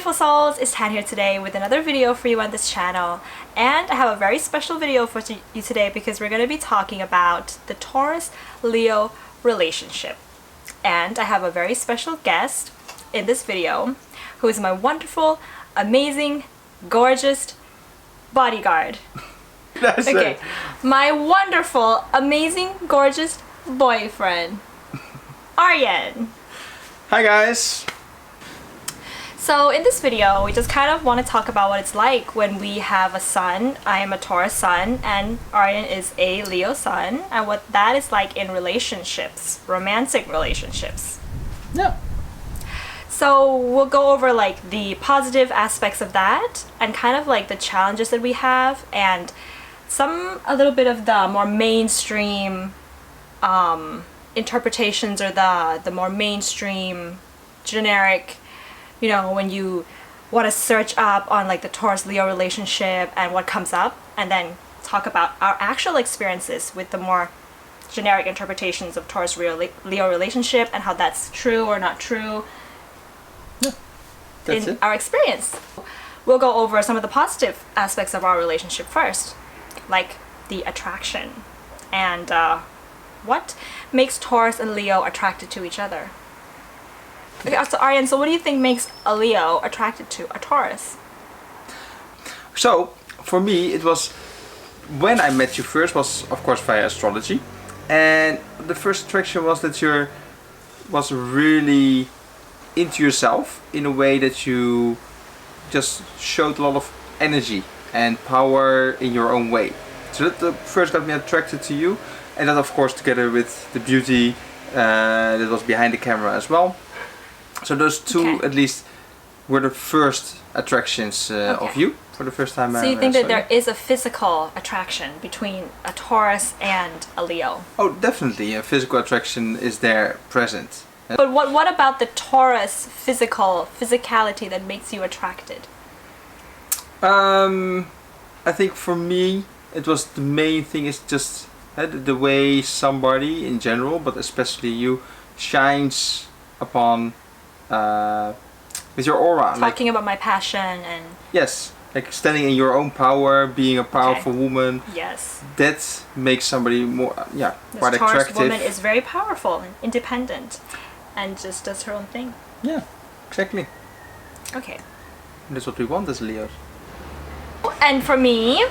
beautiful souls, it's Tan here today with another video for you on this channel, and I have a very special video for you today because we're going to be talking about the Taurus Leo relationship. And I have a very special guest in this video who is my wonderful, amazing, gorgeous bodyguard. That's okay, it. My wonderful, amazing, gorgeous boyfriend, Arjen. Hi guys! So in this video, we just kind of want to talk about what it's like when we have a sun. I am a Taurus sun and Arjen is a Leo sun, and what that is like in relationships, romantic relationships. Yeah. So we'll go over like the positive aspects of that and kind of like the challenges that we have and a little bit of the more mainstream interpretations or the more mainstream generic, you know, when you want to search up on like the Taurus Leo relationship and what comes up, and then talk about our actual experiences with the more generic interpretations of Taurus Leo relationship and how that's true or not true in our experience. We'll go over some of the positive aspects of our relationship first, like the attraction and what makes Taurus and Leo attracted to each other. Okay, so Arjen, so what do you think makes a Leo attracted to a Taurus? So, for me, it was when I met you first was of course via astrology, and the first attraction was that you was really into yourself in a way that you just showed a lot of energy and power in your own way. So that first got me attracted to you, and that of course together with the beauty that was behind the camera as well. So those two at least were the first attractions of you for the first time. So you think that there is a physical attraction between a Taurus and a Leo? Oh, definitely, a physical attraction is there present. But what about the Taurus physicality that makes you attracted? I think for me it was the main thing is just the way somebody in general, but especially you, shines upon with your aura. Talking about my passion and... Yes, like standing in your own power, being a powerful woman. Yes. That makes somebody more, quite this attractive. Taurus woman is very powerful and independent and just does her own thing. Yeah, exactly. Okay. That's what we want as Leos. And for me,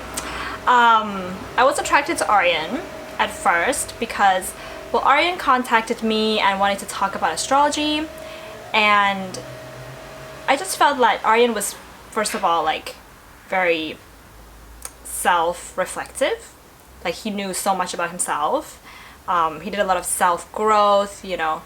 I was attracted to Arjen at first because, well, Arjen contacted me and wanted to talk about astrology, and I just felt like Arjen was, first of all, like very self-reflective. Like he knew so much about himself. He did a lot of self-growth, you know,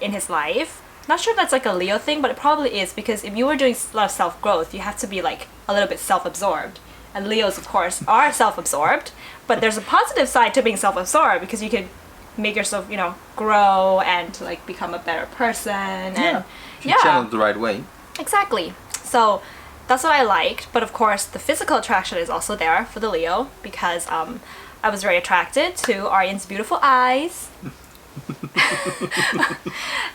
in his life. Not sure if that's like a Leo thing, but it probably is, because if you were doing a lot of self-growth, you have to be like a little bit self-absorbed. And Leos, of course, are self-absorbed, but there's a positive side to being self-absorbed because you could make yourself, you know, grow and like become a better person. And you channel it the right way. Exactly. So that's what I liked. But of course, the physical attraction is also there for the Leo because I was very attracted to Arjen's beautiful eyes.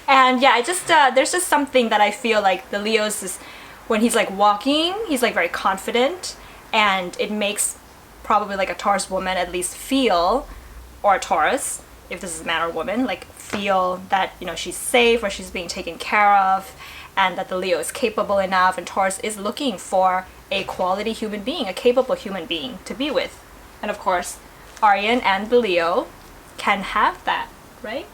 And yeah, I just there's just something that I feel like the Leos is, when he's like walking, he's like very confident, and it makes probably like a Taurus woman at least feel, or a Taurus, if this is a man or woman, like feel that, you know, she's safe or she's being taken care of, and that the Leo is capable enough, and Taurus is looking for a quality human being, a capable human being to be with. And of course, Arjen and the Leo can have that, right?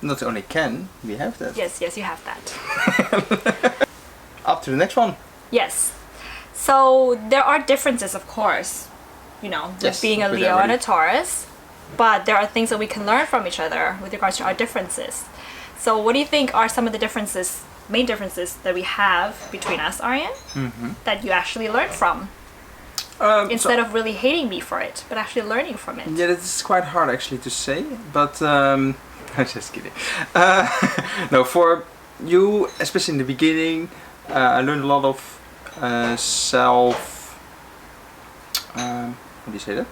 Not only can, we have that. Yes, you have that. Up to the next one. Yes. So there are differences, of course, you know, with being a Leo and a Taurus, but there are things that we can learn from each other with regards to our differences. So what do you think are some of the differences, main differences that we have between us, Arjen, that you actually learned from? Instead of really hating me for it, but actually learning from it. Yeah, that's quite hard actually to say, but I'm just kidding. No, for you, especially in the beginning, I learned a lot of how do you say that?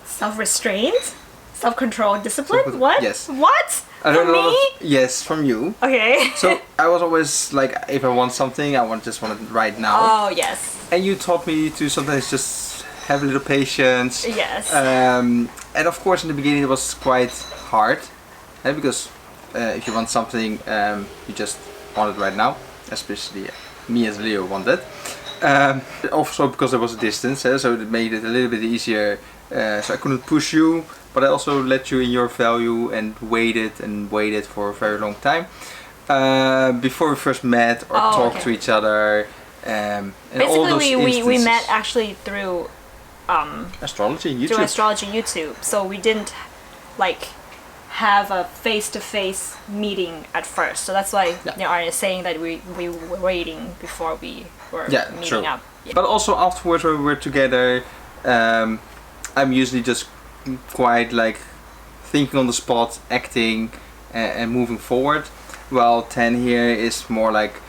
Self-restraint? Self-control, discipline? What? Yes. What? I learned From a lot me? of yes from you. Okay. So I was always like, if I want something, just want it right now. Oh, yes. And you taught me to sometimes just have a little patience. Yes. And of course, in the beginning, it was quite hard, because if you want something, you just want it right now. Especially me as Leo want that. Also because there was a distance, so it made it a little bit easier. So I couldn't push you, but I also let you in your value and waited for a very long time before we first met or talked to each other. And basically, all those we met actually through astrology YouTube. Through astrology YouTube. So we didn't like have a face-to-face meeting at first. So that's why Arjen is saying that we were waiting before we were meeting up. Yeah. But also afterwards when we were together, I'm usually just quite like thinking on the spot, acting and moving forward. While Tan here is more like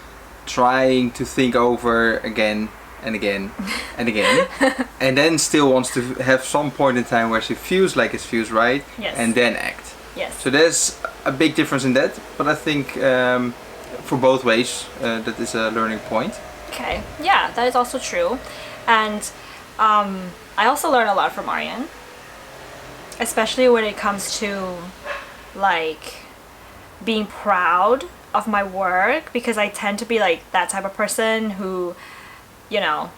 trying to think over again and again and again, and then still wants to have some point in time where she feels like it feels right, and then act. Yes. So there's a big difference in that, but I think for both ways that is a learning point. Okay, yeah, that is also true. And I also learn a lot from Arjen, especially when it comes to like being proud of my work, because I tend to be like that type of person who, you know,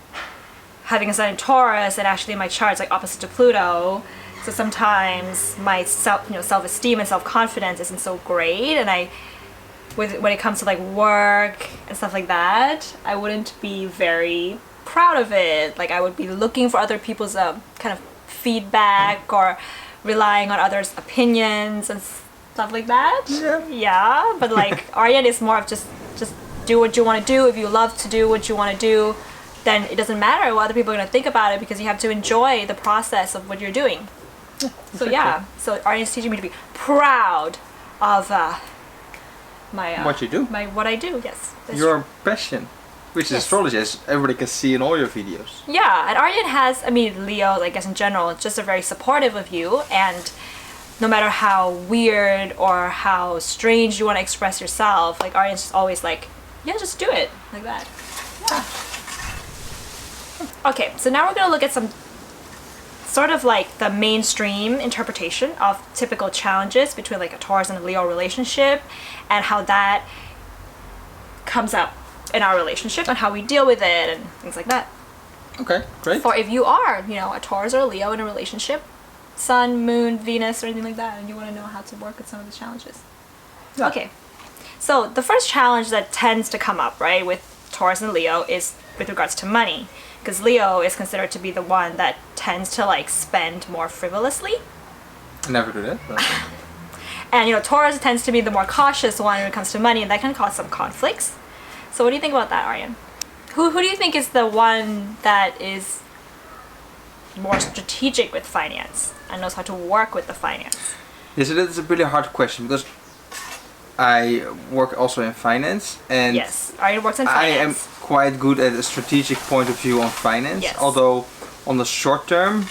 having a sun in Taurus and actually my chart's like opposite to Pluto. So sometimes my self-esteem and self-confidence isn't so great, and when it comes to like work and stuff like that, I wouldn't be very proud of it. Like I would be looking for other people's kind of feedback or relying on others' opinions and stuff like that. Yeah, but like Arjen is more of just do what you want to do. If you love to do what you want to do, then it doesn't matter what other people are going to think about it, because you have to enjoy the process of what you're doing. So Arjen's teaching me to be proud of my what you do. What I do. Yes. Your passion, which is astrology, as everybody can see in all your videos. Yeah, and Arjen has, Leo, I guess in general, just are very supportive of you, and no matter how weird or how strange you want to express yourself, like Arjen's just always like, yeah, just do it like that. Yeah. Okay, so now we're gonna look at some sort of like the mainstream interpretation of typical challenges between like a Taurus and a Leo relationship, and how that comes up in our relationship and how we deal with it and things like that. Okay, great. For if you are, a Taurus or a Leo in a relationship, Sun, Moon, Venus, or anything like that, and you want to know how to work with some of the challenges. Yeah. Okay, so the first challenge that tends to come up, right, with Taurus and Leo is with regards to money, because Leo is considered to be the one that tends to like spend more frivolously. I never do that. But... and Taurus tends to be the more cautious one when it comes to money, and that can cause some conflicts. So what do you think about that, Arjen? Who do you think is the one that is more strategic with finance and knows how to work with the finance? Yes, that's a really hard question, because I work also in finance, and yes, Arjen works in finance. I am quite good at a strategic point of view on finance. Yes. Although on the short term,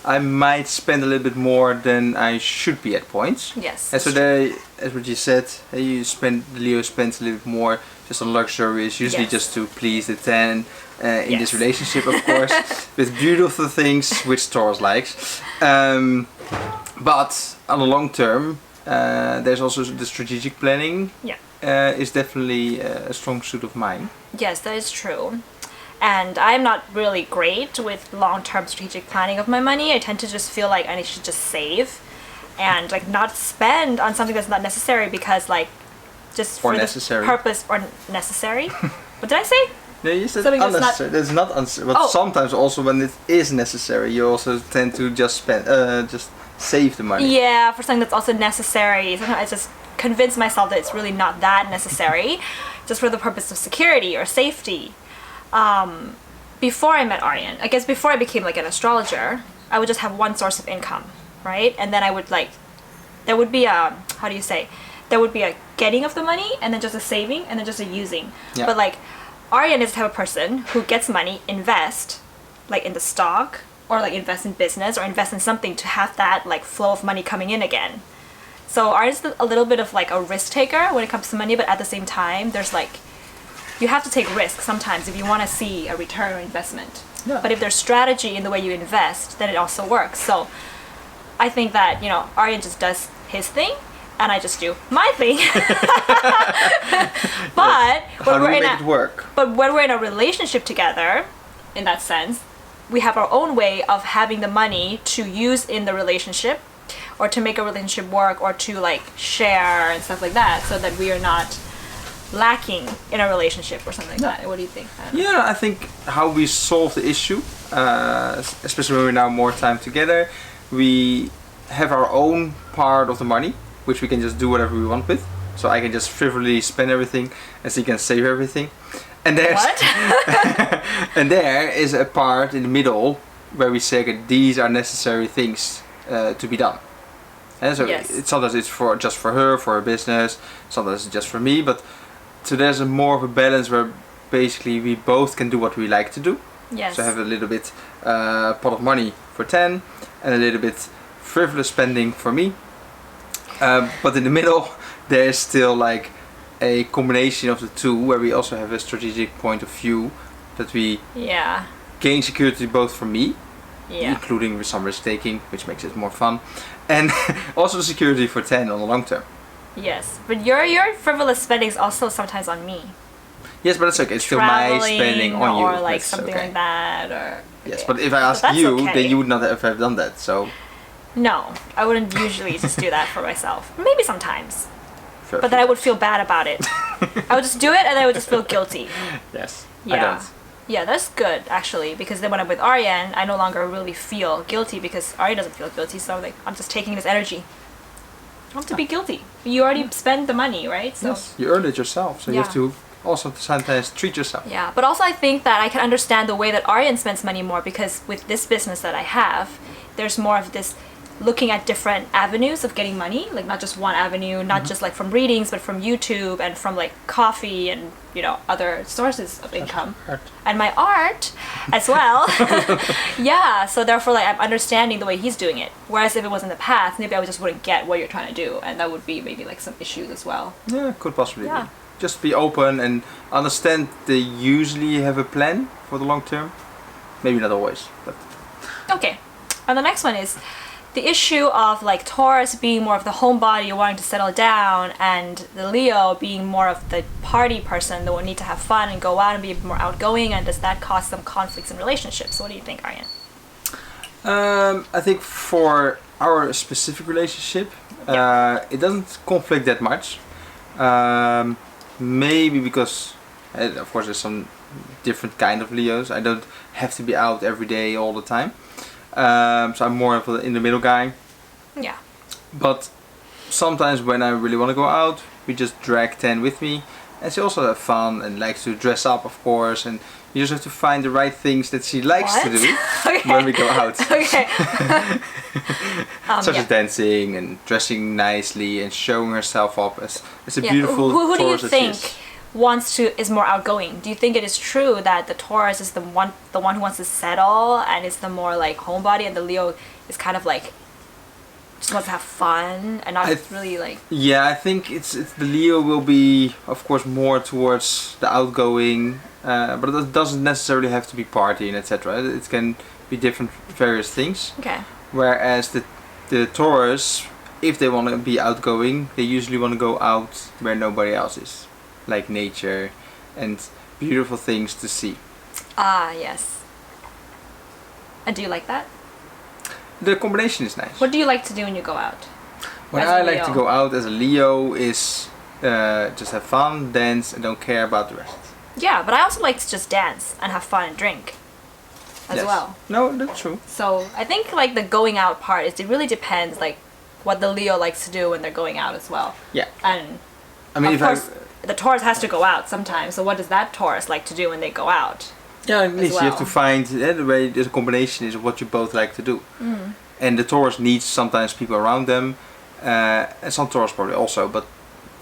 I might spend a little bit more than I should be at points. Yes. And so there, as what you said, Leo spends a little bit more just on luxuries, usually just to please the Tan in this relationship, of course, with beautiful things which Taurus likes. But on the long term, there's also the strategic planning. Yeah. Is definitely a strong suit of mine. Yes, that is true. And I'm not really great with long-term strategic planning of my money. I tend to just feel like I should just save and like not spend on something that's not necessary, because like just for the purpose or necessary. What did I say? No, you said something unnecessary. That's not unnecessary. But sometimes also when it is necessary, you also tend to just spend, just save the money. Yeah, for something that's also necessary. Sometimes I just convince myself that it's really not that necessary, just for the purpose of security or safety. Before I met Arjen, I guess before I became like an astrologer, I would just have one source of income, right? And then I would like, there would be a, how do you say, there would be a getting of the money, and then just a saving, and then just a using. Yeah. But like, Arjen is the type of person who gets money, invest, like in the stock, or like invest in business, or invest in something to have that like flow of money coming in again. So Arjen's a little bit of like a risk taker when it comes to money, but at the same time, there's like, you have to take risks sometimes if you want to see a return on investment. Yeah. But if there's strategy in the way you invest, then it also works. So I think that, you know, Arjen just does his thing and I just do my thing. But How do we make it work? But when we're in a relationship together, in that sense, we have our own way of having the money to use in the relationship or to make a relationship work or to like share and stuff like that so that we are not lacking in a relationship or something like that. What do you think? Yeah, I think how we solve the issue, especially when we're now more time together, we have our own part of the money, which we can just do whatever we want with. So I can just frivolous spend everything, and she can save everything. And there's What? and there is a part in the middle where we say, okay, these are necessary things to be done. And so Yes. sometimes it's for just for her, for her business. Sometimes it's just for me. But so there's a more of a balance where basically we both can do what we like to do. Yes. So have a little bit pot of money for Tan and a little bit frivolous spending for me. But in the middle, there is still like a combination of the two where we also have a strategic point of view that we Yeah. gain security both for me, Yeah. including with some risk taking, which makes it more fun, and also security for Tan on the long term. Yes. But your frivolous spending is also sometimes on me. Yes, but it's okay. It's still my spending on you. Or like That's something okay. like that. Or Yes, okay. but if I ask that's you, okay. then you would not have done that. So. No, I wouldn't usually just do that for myself. Maybe sometimes. Fair But then I would feel bad about it. I would just do it and then I would just feel guilty. Yes. I Yeah. don't. Yeah, that's good actually, because then when I'm with Arjen, I no longer really feel guilty because Arjen doesn't feel guilty, so like I'm just taking this energy. I don't have to be guilty. You already spend the money, right? So Yes, you earned it yourself, so you have Yeah. to also sometimes treat yourself. yeah, but also I think that I can understand the way that Arjen spends money more because with this business that I have, there's more of this looking at different avenues of getting money, like not just one avenue, not just like from readings, but from YouTube and from like coffee and, you know, other sources of income. Art. And my art as well. Yeah, so therefore like I'm understanding the way he's doing it. Whereas if it was in the past, maybe I just wouldn't get what you're trying to do, and that would be maybe like some issues as well. Yeah, could possibly Yeah. be. Just be open and understand they usually have a plan for the long term. Maybe not always, but Okay, and the next one is the issue of like Taurus being more of the homebody, wanting to settle down, and the Leo being more of the party person that will need to have fun and go out and be more outgoing, and does that cause some conflicts in relationships? What do you think, Arjen? I think for our specific relationship, it doesn't conflict that much. Maybe because, of course, there's some different kind of Leos. I don't have to be out every day all the time. So I'm more of an in the middle guy. Yeah. But sometimes when I really want to go out, we just drag Tan with me. And she also have fun and likes to dress up, of course. And you just have to find the right things that she likes to What? do Okay. when we go out. Okay. Such yeah. as dancing and dressing nicely and showing herself up as a Yeah. beautiful Who do you Taurus that she think is. is more outgoing? Do you think it is true that the Taurus is the one who wants to settle and is the more like homebody, and the Leo is kind of like just wants to have fun and not really like Yeah, I think it's the Leo will be, of course, more towards the outgoing, but it doesn't necessarily have to be partying, etc. It can be different, various things. okay. Whereas the Taurus, if they want to be outgoing, they usually want to go out where nobody else is, like nature and beautiful things to see. Ah, yes. And do you like that? The combination is nice. What do you like to do when you go out? What as a I like to Leo? go out as a Leo is just have fun, dance, and don't care about the rest. Yeah, but I also like to just dance and have fun and drink as Yes. well. No, that's true. So I think like the going out part is it really depends like what the Leo likes to do when they're going out as well. Yeah. And I mean, of course, the Taurus has to go out sometimes. So what does that Taurus like to do when they go out? yeah, at least you have well. to find the way there's a combination is of what you both like to do. And the Taurus needs sometimes people around them, and some Taurus probably also, but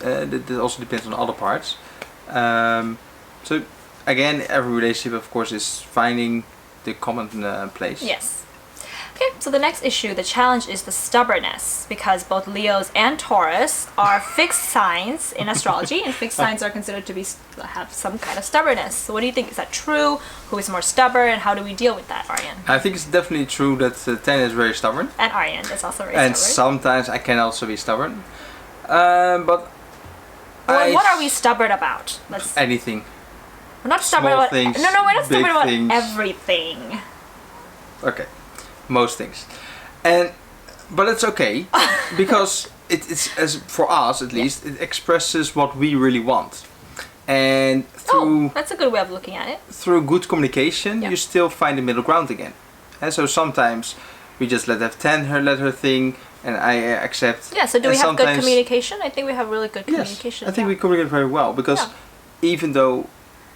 that also depends on other parts. So again, every relationship, of course, is finding the common place. Yes. Okay, so the next issue, the challenge is the stubbornness, because both Leos and Taurus are fixed signs in astrology, and fixed signs are considered to be have some kind of stubbornness. So what do you think? Is that true? Who is more stubborn, and how do we deal with that, Arjen? I think it's definitely true that Tan is very stubborn. And Arjen is also very And stubborn. sometimes I can also be stubborn. But Well, what are we stubborn about? anything. We're not stubborn Small about things, no, we're not big stubborn about things. everything. Okay, most things, but it's okay because it's as for us at least it expresses what we really want, and through That's a good way of looking at it. through good communication Yeah. you still find the middle ground again, and so sometimes we just let her thing, and I accept. Yeah. So do and we have good sometimes- communication? I think we have really good Yes, communication. I think we communicate very well because Yeah. even though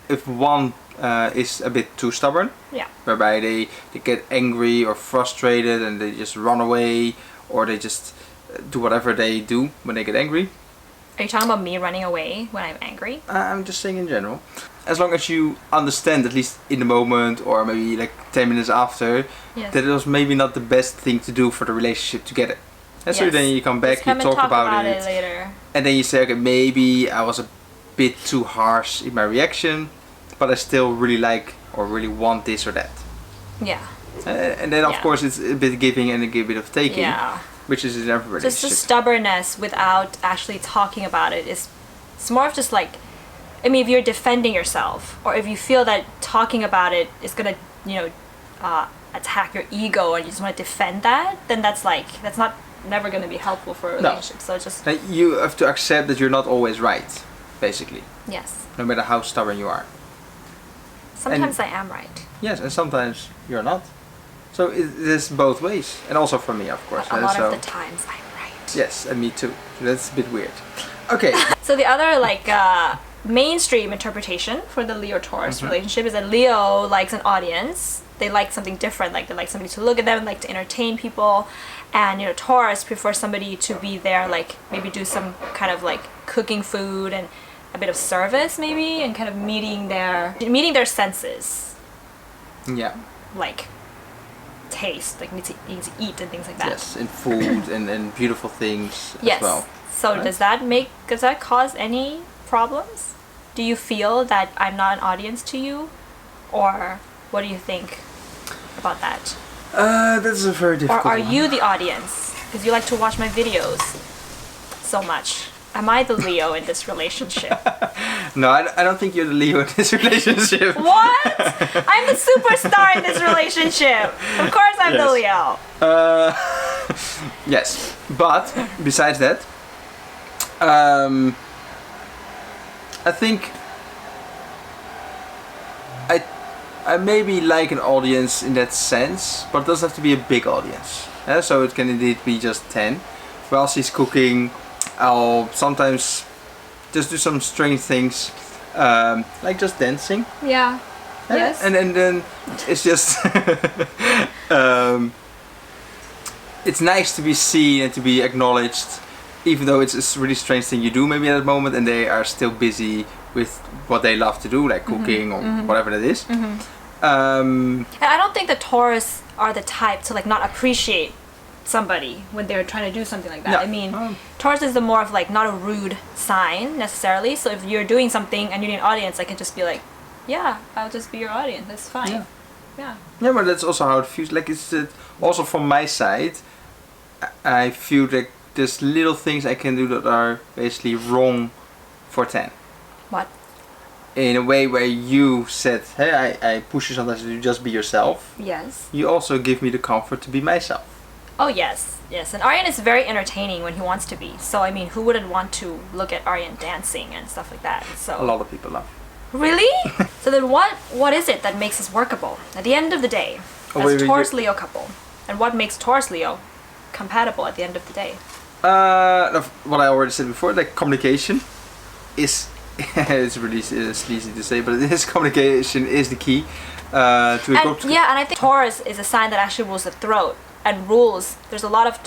if one is a bit too stubborn, Yeah. whereby they get angry or frustrated and they just run away or they just do whatever they do when they get angry. Are you talking about me running away when I'm angry? I'm just saying in general. As long as you understand, at least in the moment or maybe like 10 minutes after, Yes. that it was maybe not the best thing to do for the relationship together. And so Yes. then you come back, Just come you and talk about it it, later. and then you say, okay, maybe I was a bit too harsh in my reaction, but I still really like or really want this or that. Yeah. And then of Yeah. course it's a bit giving and a bit of taking, Yeah. which is in every Just the relationship. stubbornness without actually talking about it is, it's more of just like, I mean, if you're defending yourself or if you feel that talking about it is gonna, attack your ego and you just want to defend that, then that's not never gonna be helpful for a No. relationship. So it's just, Like, you have to accept that you're not always right, basically, yes. no matter how stubborn you are. Sometimes I am right. Yes, and sometimes you're not. So it is both ways, and also for me, of course. But a lot so, of the times I'm right. yes, and me too. That's a bit weird. Okay. So the other mainstream interpretation for the Leo-Taurus relationship is that Leo likes an audience. They like something different, like they like somebody to look at them, like to entertain people. And Taurus prefers somebody to be there, like maybe do some kind of like cooking food and a bit of service maybe, and kind of meeting their senses, Yeah. like taste, like need to eat and things like that. Yes, in food and beautiful things Yes. as well. So Right. does that cause any problems? Do you feel that I'm not an audience to you? Or what do you think about that? That's a very Or difficult are one. you the audience? Because you like to watch my videos so much. Am I the Leo in this relationship? No, I don't think you're the Leo in this relationship. What? I'm the superstar in this relationship. Of course I'm the Yes. Leo. Yes, but besides that, I think I maybe like an audience in that sense, but it doesn't have to be a big audience. So it can indeed be just 10. Whilst he's cooking, I'll sometimes just do some strange things, like just dancing. Yeah. Yes. And then it's just it's nice to be seen and to be acknowledged, even though it's a really strange thing you do maybe at that moment, and they are still busy with what they love to do, like cooking or whatever that is. And I don't think the Taurus are the type to like not appreciate somebody when they're trying to do something like that. Yeah. I mean, Taurus is the more of like not a rude sign necessarily. So if you're doing something and you need an audience, I can just be like, yeah, I'll just be your audience. That's fine. Yeah. Yeah. Yeah, but that's also how it feels. Like it's also from my side, I feel like there's little things I can do that are basically wrong for 10. What? In a way where you said, hey, I push you sometimes to just be yourself. Yes. You also give me the comfort to be myself. Oh yes, yes. And Arjen is very entertaining when he wants to be. So I mean, who wouldn't want to look at Arjen dancing and stuff like that? So A lot of people love. really? So then what is it that makes us workable at the end of the day Oh, as wait, a Taurus Leo couple? And what makes Taurus Leo compatible at the end of the day? What I already said before, like communication is it's really sleazy to say, but it is communication is the key to a And yeah, and I think Taurus is a sign that actually rules the throat and rules. There's a lot of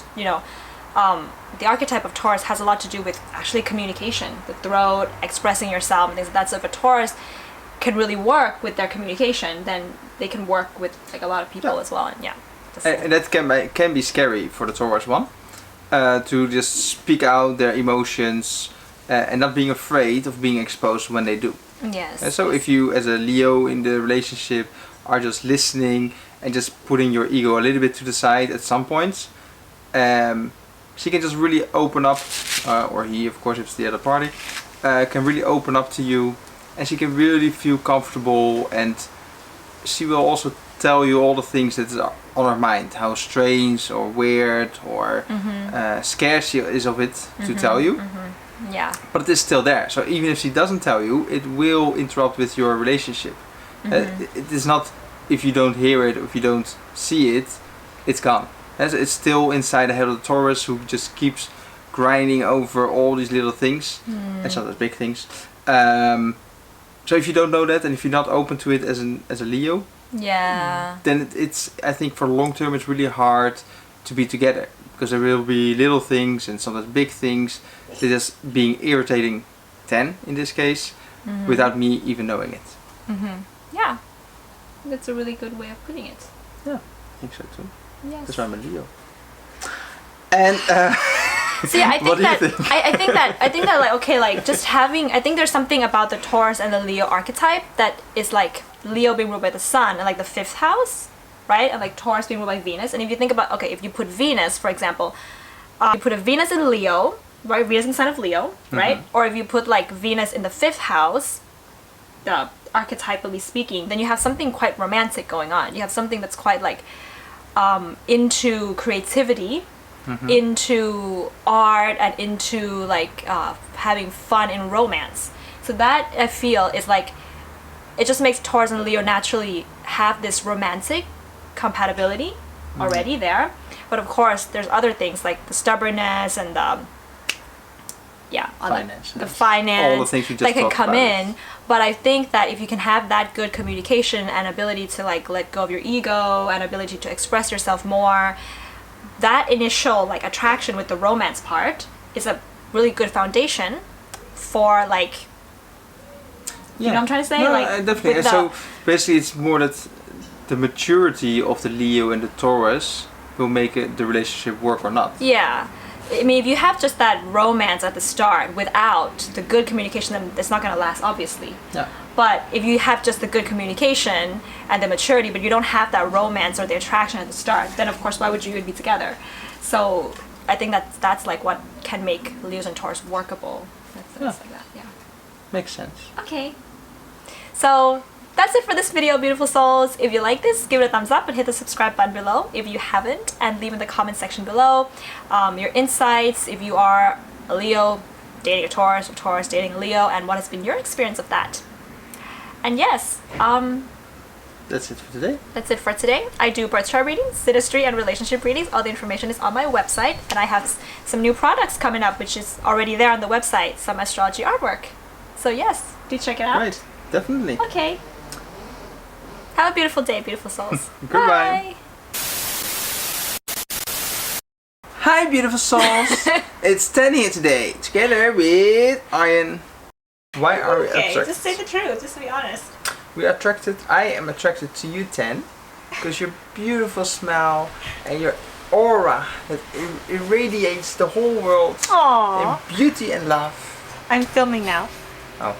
the archetype of Taurus has a lot to do with actually communication, the throat, expressing yourself, and things like that. So if a Taurus can really work with their communication, then they can work with like a lot of people Yeah. as well. And yeah. And that can be scary for the Taurus one, to just speak out their emotions and not being afraid of being exposed when they do. Yes. And so if you as a Leo in the relationship are just listening and just putting your ego a little bit to the side at some points, she can just really open up, or he, of course, if it's the other party, can really open up to you, and she can really feel comfortable, and she will also tell you all the things that are on her mind, how strange or weird or scared she is of it to tell you. Yeah. But it is still there. So even if she doesn't tell you, it will interrupt with your relationship. It is not, if you don't hear it, or if you don't see it, it's gone. It's still inside the head of the Taurus, who just keeps grinding over all these little things, and sometimes big things. So if you don't know that, and if you're not open to it as a Leo, then it's, I think for long term it's really hard to be together, because there will be little things and sometimes big things that is being irritating, Tan in this case, without me even knowing it. Yeah, that's a really good way of putting it. Yeah, I think so too. Yes. That's why I'm a Leo. And see, I think what do that you think? I think that like, okay, like just having, I think there's something about the Taurus and the Leo archetype that is like Leo being ruled by the sun and like the 5th house, right? And like Taurus being ruled by Venus. And if you think about, okay, if you put Venus, for example, you put a Venus in Leo, right? Venus in sign of Leo, right? Or if you put like Venus in the 5th house, the archetypally speaking, then you have something quite romantic going on. You have something that's quite like into creativity, into art, and into like having fun in romance. So that I feel is like, it just makes Taurus and Leo naturally have this romantic compatibility already there. But of course there's other things like the stubbornness and the finance, all the things we just that can talked come about. in. But I think that if you can have that good communication and ability to like let go of your ego and ability to express yourself more, that initial like attraction with the romance part is a really good foundation for like, you know what I'm trying to say? No, like definitely. And the- so basically it's more that the maturity of the Leo and the Taurus will make the relationship work or not. Yeah. I mean, if you have just that romance at the start without the good communication, then it's not going to last, obviously. Yeah. But if you have just the good communication and the maturity, but you don't have that romance or the attraction at the start, then of course, why would you even be together? So I think that's like what can make Leos and Taurus workable. That's like that, yeah. Makes sense. Okay. So that's it for this video, beautiful souls. If you like this, give it a thumbs up and hit the subscribe button below if you haven't, and leave in the comment section below your insights if you are a Leo dating a Taurus or Taurus dating a Leo, and what has been your experience of that. And yes, that's it for today. that's it for today. I do birth chart readings, synastry, and relationship readings. All the information is on my website, and I have some new products coming up, which is already there on the website, some astrology artwork. So yes, do check it out. Right, definitely. Okay. Have a beautiful day, beautiful souls. Goodbye. Bye. Hi, beautiful souls. It's Tan here today, together with Arjen. Why are we attracted? just say the truth, just to be honest. We are attracted. I am attracted to you, Tan, because your beautiful smile and your aura that irradiates the whole world Aww. in beauty and love. I'm filming now. Oh.